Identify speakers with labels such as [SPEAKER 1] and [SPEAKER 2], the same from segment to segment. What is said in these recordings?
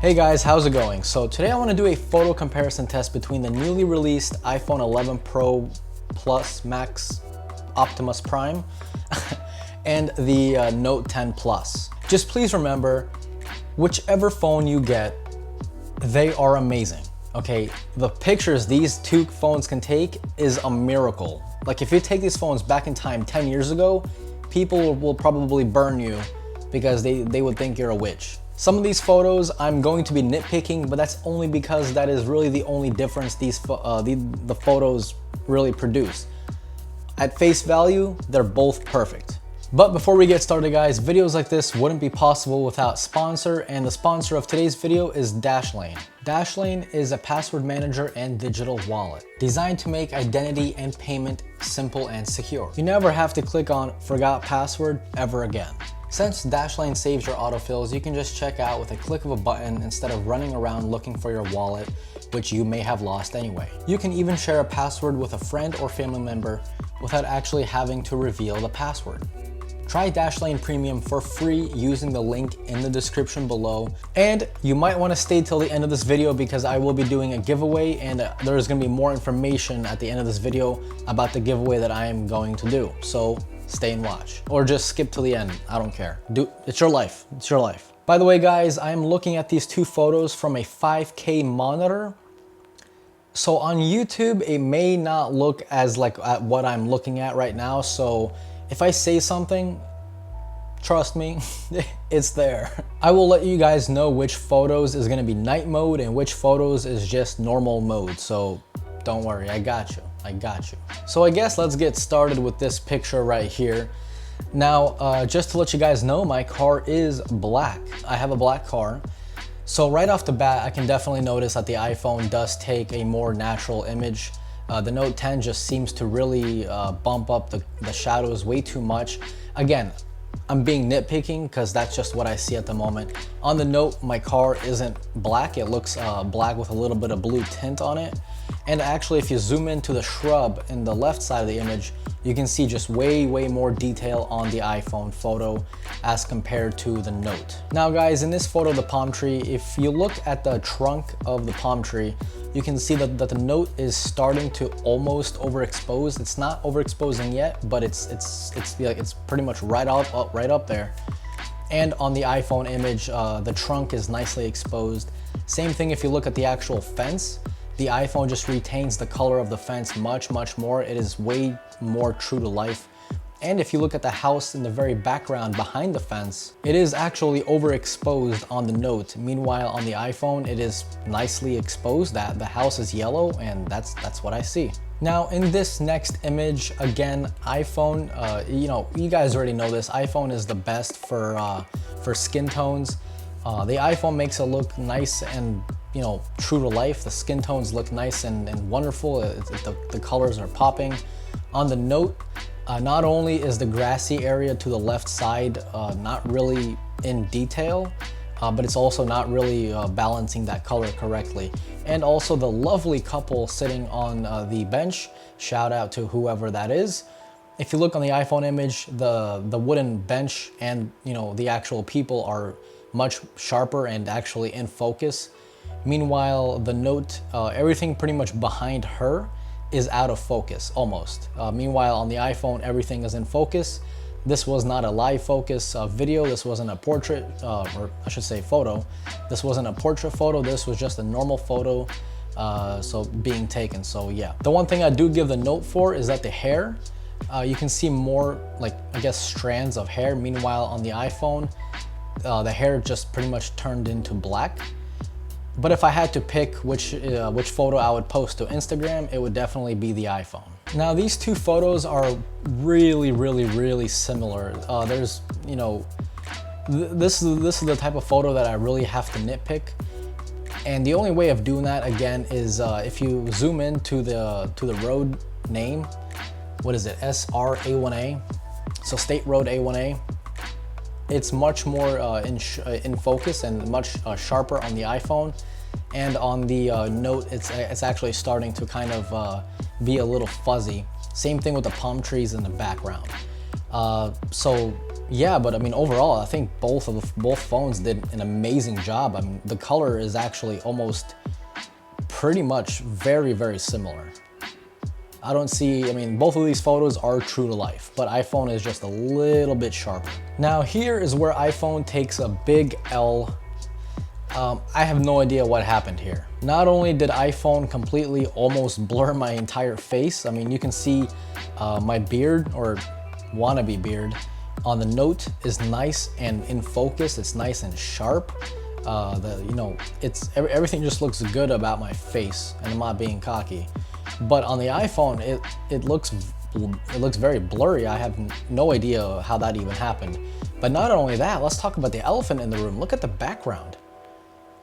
[SPEAKER 1] Hey guys, how's it going? So today I want to do a photo comparison test between the newly released iPhone 11 Pro Plus Max Optimus Prime and the Note 10 Plus. Just please remember, whichever phone you get, they are amazing. Okay, the pictures these two phones can take is a miracle. Like if you take these phones back in time 10 years ago, people will probably burn you because they would think you're a witch. Some of these photos I'm going to be nitpicking, but that's only because that is really the only difference the photos really produce. At face value, they're both perfect. But before we get started guys, videos like this wouldn't be possible without sponsor, and the sponsor of today's video is Dashlane. Dashlane is a password manager and digital wallet designed to make identity and payment simple and secure. You never have to click on forgot password ever again. Since Dashlane saves your autofills, you can just check out with a click of a button instead of running around looking for your wallet, which you may have lost anyway. You can even share a password with a friend or family member without actually having to reveal the password. Try Dashlane Premium for free using the link in the description below. And you might want to stay till the end of this video because I will be doing a giveaway, and there's going to be more information at the end of this video about the giveaway that I am going to do. So stay and watch, or just skip to the end. I don't care. It's your life. It's your life. By the way, guys, I'm looking at these two photos from a 5K monitor. So on YouTube, it may not look as like at what I'm looking at right now. So if I say something, trust me, it's there. I will let you guys know which photos is gonna be night mode and which photos is just normal mode. So don't worry, I got you. I got you. So I guess let's get started with this picture right here. Now, just to let you guys know, my car is black. I have a black car. So right off the bat, I can definitely notice that the iPhone does take a more natural image. The Note 10 just seems to really bump up the shadows way too much. Again, I'm being nitpicking because that's just what I see at the moment. On the Note, my car isn't black. It looks black with a little bit of blue tint on it. And actually, if you zoom into the shrub in the left side of the image, you can see just way more detail on the iPhone photo as compared to the Note. Now guys, in this photo of the palm tree, if you look at the trunk of the palm tree, you can see that the Note is starting to almost overexpose. It's not overexposing yet, but it's pretty much right up there. And on the iPhone image, the trunk is nicely exposed. Same thing if you look at the actual fence. The iPhone just retains the color of the fence much more. It is way more true to life. And if you look at the house in the very background behind the fence, it is actually overexposed on the Note. Meanwhile, on the iPhone, it is nicely exposed. That the house is yellow, and that's what I see. Now, in this next image, again, iPhone, you guys already know this. iPhone is the best for skin tones. The iPhone makes it look nice and true to life. The skin tones look nice and wonderful. The colors are popping. On the Note, not only is the grassy area to the left side not really in detail, but it's also not really balancing that color correctly. And also the lovely couple sitting on the bench, shout out to whoever that is. If you look on the iPhone image, the wooden bench and the actual people are much sharper and actually in focus. Meanwhile, the Note, everything pretty much behind her is out of focus, almost. Meanwhile, on the iPhone, everything is in focus. This was not a live focus video. This wasn't a portrait, or I should say photo. This wasn't a portrait photo. This was just a normal photo, so being taken. So yeah. The one thing I do give the Note for is that the hair, you can see more, like, I guess, strands of hair. Meanwhile, on the iPhone, the hair just pretty much turned into black. But if I had to pick which photo I would post to Instagram, it would definitely be the iPhone. Now these two photos are really similar. There's, this is the type of photo that I really have to nitpick. And the only way of doing that, again, is if you zoom into the road name. What is it? SR-A1A. So State Road A1A. It's much more in focus and much sharper on the iPhone, and on the Note, it's actually starting to kind of be a little fuzzy. Same thing with the palm trees in the background. So Yeah, but I mean, overall, I think both phones did an amazing job. I mean, the color is actually almost pretty much very similar. I don't see, I mean, both of these photos are true to life, but iPhone is just a little bit sharper. Now here is where iPhone takes a big L. I have no idea what happened here. Not only did iPhone completely almost blur my entire face, I mean, you can see my beard, or wannabe beard, on the Note is nice and in focus. It's nice and sharp. Everything just looks good about my face, and I'm not being cocky. But on the iPhone, it looks very blurry. I have no idea how that even happened. But not only that, let's talk about the elephant in the room. Look at the background.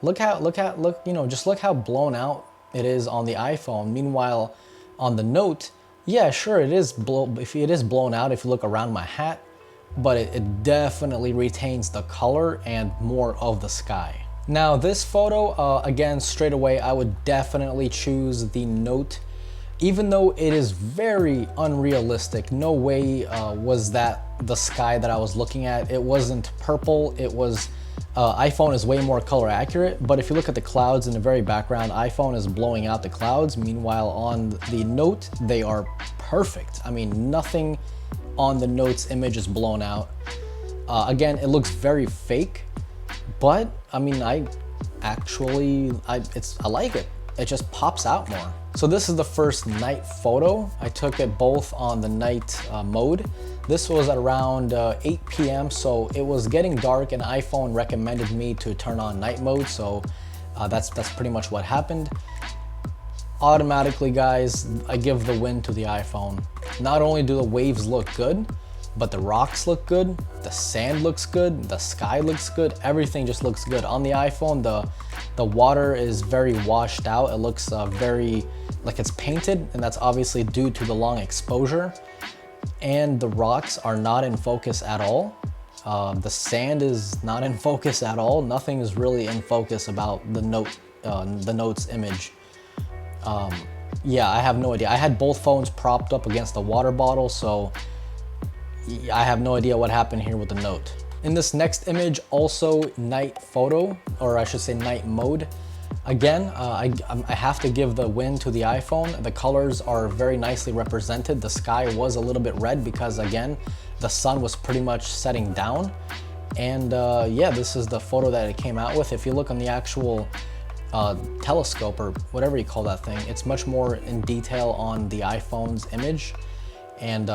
[SPEAKER 1] Look, just look how blown out it is on the iPhone. Meanwhile, on the Note, yeah, sure, it is blown out if you look around my hat, but it definitely retains the color and more of the sky. Now this photo, again, straight away, I would definitely choose the Note. Even though it is very unrealistic, no way was that the sky that I was looking at. It wasn't purple, it was, iPhone is way more color accurate, but if you look at the clouds in the very background, iPhone is blowing out the clouds. Meanwhile, on the Note, they are perfect. I mean, nothing on the Note's image is blown out. Again, it looks very fake, but I mean, I like it. It just pops out more. So this is the first night photo. I took it both on the night mode. This was at around 8 p.m. so it was getting dark, and iPhone recommended me to turn on night mode, so that's pretty much what happened. Automatically, guys, I give the win to the iPhone. Not only do the waves look good, but the rocks look good, the sand looks good, the sky looks good, everything just looks good. On the iPhone, the water is very washed out. It looks very like it's painted, and that's obviously due to the long exposure. And the rocks are not in focus at all. The sand is not in focus at all. Nothing is really in focus about the Note's image. Yeah, I have no idea. I had both phones propped up against a water bottle, so I have no idea what happened here with the Note. In this next image, also night photo, or I should say night mode. Again, I have to give the win to the iPhone. The colors are very nicely represented. The sky was a little bit red because, again, the sun was pretty much setting down. And yeah, this is the photo that it came out with. If you look on the actual telescope, or whatever you call that thing, it's much more in detail on the iPhone's image. And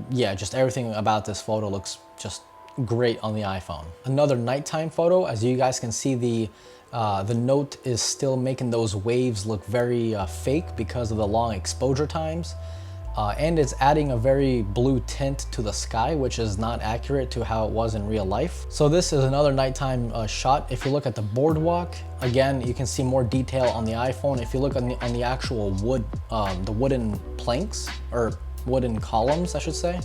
[SPEAKER 1] yeah, just everything about this photo looks just great on the iPhone. Another nighttime photo. As you guys can see, the Note is still making those waves look very fake because of the long exposure times. And it's adding a very blue tint to the sky, which is not accurate to how it was in real life. So this is another nighttime shot. If you look at the boardwalk, again, you can see more detail on the iPhone. If you look on the actual wood, the wooden planks, or wooden columns, I should say,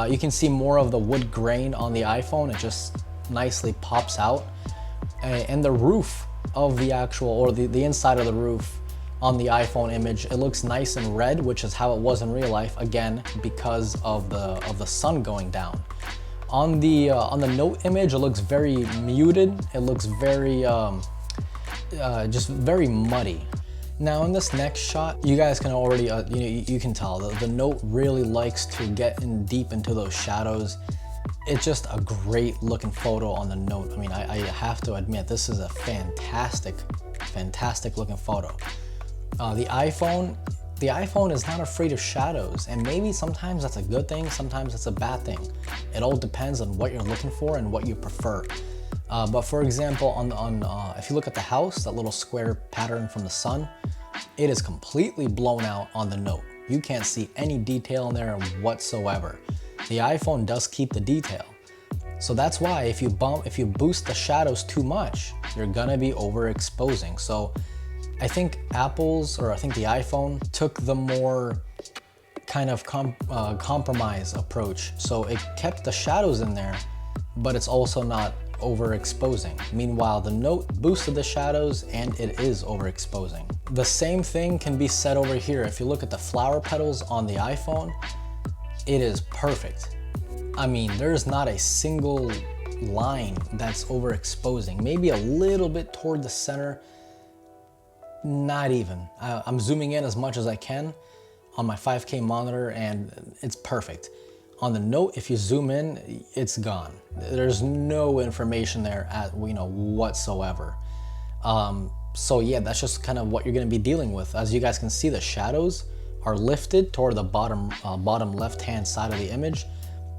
[SPEAKER 1] you can see more of the wood grain on the iPhone. It just nicely pops out. And the roof of the actual, or the inside of the roof on the iPhone image, it looks nice and red, which is how it was in real life, again, because of the sun going down. On the Note image, it looks very muted. It looks very, just very muddy. Now in this next shot, you guys can already, you can tell the Note really likes to get in deep into those shadows. It's just a great looking photo on the Note. I mean, I have to admit, this is a fantastic looking photo. The iPhone is not afraid of shadows, and maybe sometimes that's a good thing, sometimes it's a bad thing. It all depends on what you're looking for and what you prefer. But for example, if you look at the house, that little square pattern from the sun, it is completely blown out on the Note. You can't see any detail in there whatsoever. The iPhone does keep the detail. So that's why if you boost the shadows too much, you're gonna be overexposing. So I think the iPhone took the more kind of compromise approach. So it kept the shadows in there, but it's also not overexposing. Meanwhile, the Note boosted the shadows and it is overexposing. The same thing can be said over here. If you look at the flower petals on the iPhone, it is perfect. I mean, there's not a single line that's overexposing. Maybe a little bit toward the center, not even. I'm zooming in as much as I can on my 5K monitor and it's perfect. On the Note, if you zoom in, it's gone. There's no information there whatsoever. So yeah, that's just kind of what you're gonna be dealing with. As you guys can see, the shadows are lifted toward the bottom left-hand side of the image.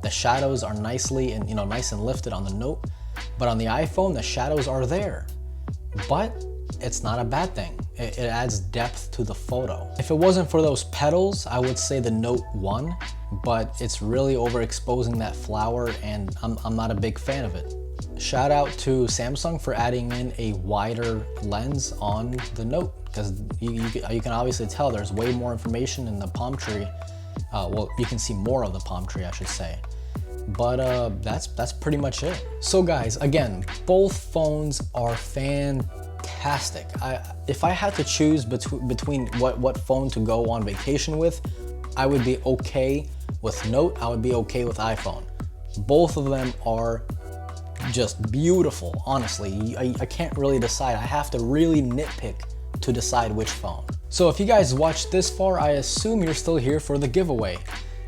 [SPEAKER 1] The shadows are nicely and nice and lifted on the Note, but on the iPhone, the shadows are there. But it's not a bad thing. It adds depth to the photo. If it wasn't for those petals, I would say the Note won, but it's really overexposing that flower and I'm not a big fan of it. Shout out to Samsung for adding in a wider lens on the Note, because you can obviously tell there's way more information in the palm tree. Well, you can see more of the palm tree, I should say. But that's pretty much it. So guys, again, both phones are fantastic. If I had to choose between what phone to go on vacation with, I would be okay with Note, I would be okay with iPhone. Both of them are just beautiful, honestly. I can't really decide. I have to really nitpick to decide which phone. So if you guys watched this far, I assume you're still here for the giveaway.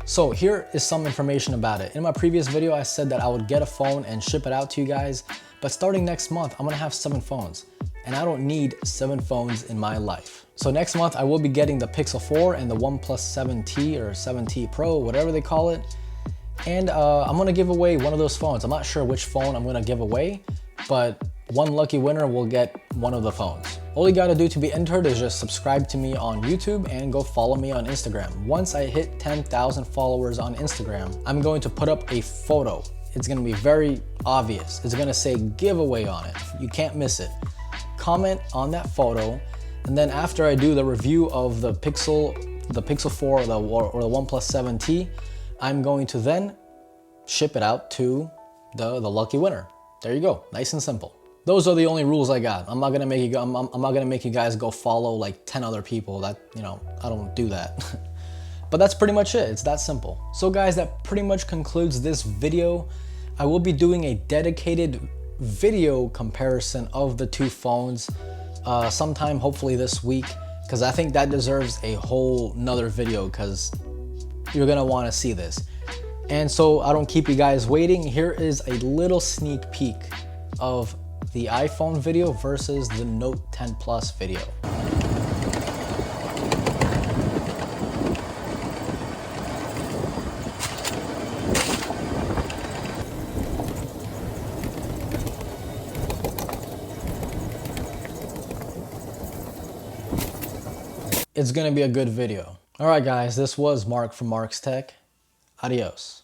[SPEAKER 1] So here is some information about it. In my previous video, I said that I would get a phone and ship it out to you guys, but starting next month, I'm gonna have 7 phones, and I don't need 7 phones in my life. So next month, I will be getting the Pixel 4 and the OnePlus 7T or 7T Pro, whatever they call it. And I'm gonna give away one of those phones. I'm not sure which phone I'm gonna give away, but one lucky winner will get one of the phones. All you gotta do to be entered is just subscribe to me on YouTube and go follow me on Instagram. Once I hit 10,000 followers on Instagram, I'm going to put up a photo. It's gonna be very obvious. It's gonna say giveaway on it. You can't miss it. Comment on that photo, and then after I do the review of the Pixel 4 or the OnePlus 7T, I'm going to then ship it out to the lucky winner. There you go, nice and simple. Those are the only rules I got. I'm not gonna make you guys go follow like 10 other people. That, I don't do that. But that's pretty much it. It's that simple. So guys, that pretty much concludes this video. I will be doing a dedicated video comparison of the 2 phones sometime hopefully this week, because I think that deserves a whole nother video, because you're gonna want to see this. And so I don't keep you guys waiting, here is a little sneak peek of the iPhone video versus the Note 10 Plus video. It's gonna be a good video. All right guys, this was Mark from Mark's Tech. Adios.